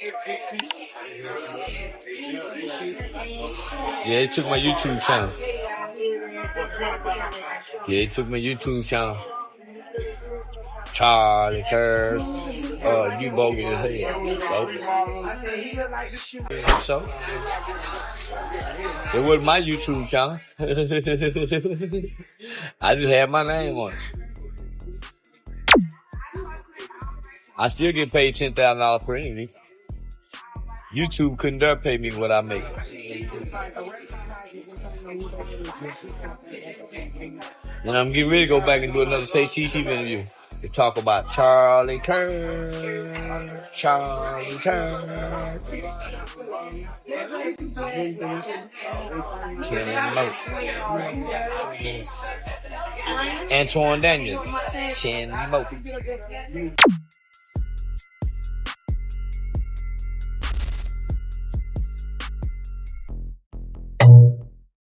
Yeah, it took my YouTube channel. Yeah, it took my YouTube channel. Charlie Kirk. You bogus as hell. So it was my YouTube channel. I just had my name on it. I still get paid $10,000 per interview. YouTube couldn't dare pay me what I make. And I'm getting ready to go back and do another Say Cheese interview to talk about Charlie Kirk. Charlie Kirk. Ken Moat. Antoine Daniels. Ken Moat.